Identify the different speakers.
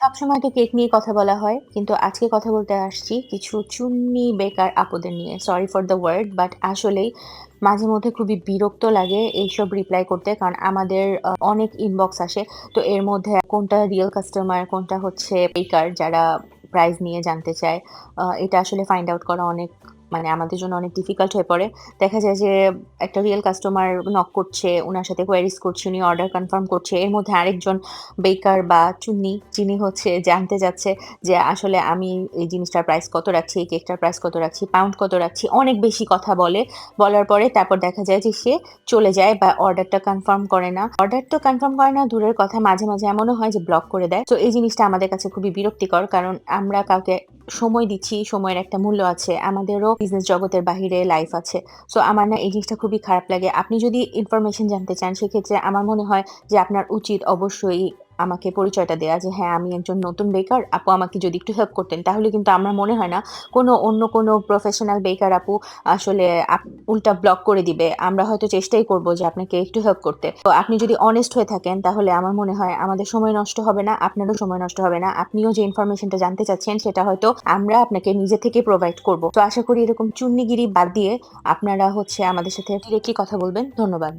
Speaker 1: সবসময় তো কেক নিয়ে কথা বলা হয়। কিন্তু আজকে কথা বলতে আসছি কিছু চুন্নি বেকার আপুদের নিয়ে। Sorry for the word but আসলেই মাঝে মধ্যে খুবই বিরক্ত লাগে এইসব রিপ্লাই করতে। কারণ আমাদের অনেক ইনবক্স আসে। তো এর মধ্যে কোনটা রিয়াল কাস্টমার, কোনটা হচ্ছে বেকার যারা প্রাইস নিয়ে জানতে চায়। এটা আসলে ফাইন্ড আউট করা অনেক মানে আমাদের জন্য অনেক ডিফিকাল্ট হয়ে পড়ে। দেখা যায় যে একটা রিয়াল কাস্টমার নক করছে, উনার সাথে কোয়েরিজ করছি, উনি অর্ডার কনফার্ম করছে। এর মধ্যে আরেকজন বেকার বা চুন্নি যিনি হচ্ছে জানতে চাচ্ছে যে আসলে আমি এই জিনিসটার প্রাইস কত রাখছি, এই কেকটার প্রাইস কত রাখছি, পাউন্ড কত রাখছি। অনেক বেশি কথা বলে। বলার পরে তারপর দেখা যায় যে সে চলে যায় বা অর্ডারটা কনফার্ম করে না। অর্ডার তো কনফার্ম করে না দূরের কথা মাঝে, মাঝে এমনও হয় যে ব্লক করে দেয়। তো এই জিনিসটা আমাদের কাছে খুবই বিরক্তিকর। কারণ আমরা কাউকে সময় দিচ্ছি, সময়ের একটা মূল্য আছে। আমাদেরও বিজনেস জগতের বাহিরে লাইফ আছে। সো আমার না এই জিনিসটা খুবই খারাপ লাগে। আপনি যদি ইনফরমেশন জানতে চান সেক্ষেত্রে আমার মনে হয় যে আপনার উচিত অবশ্যই আমাকে পরিচয়টা দেয়া যে হ্যাঁ, আমি একজন নতুন বেকার। আপু আমাকে যদি একটু হেল্প করতেন তাহলে কিন্তু আমার মনে হয় না অন্য কোনো প্রফেশনাল বেকার আপু আসলে উল্টা ব্লক করে দিবে। আমরা হয়তো চেষ্টাই করব যে আপনাকে একটু হেল্প করতে। তো আপনি যদি অনেস্ট হয়ে থাকেন তাহলে আমার মনে হয় আমাদের সময় নষ্ট হবে না, আপনারও সময় নষ্ট হবে না। আপনিও যে ইনফরমেশনটা জানতে চাচ্ছেন সেটা হয়তো আমরা আপনাকে নিজে থেকে প্রোভাইড করব। তো আশা করি এরকম চুন্নিগিরি বাদ দিয়ে আপনারা হচ্ছে আমাদের সাথে ডিরেক্টলি কথা বলবেন। ধন্যবাদ।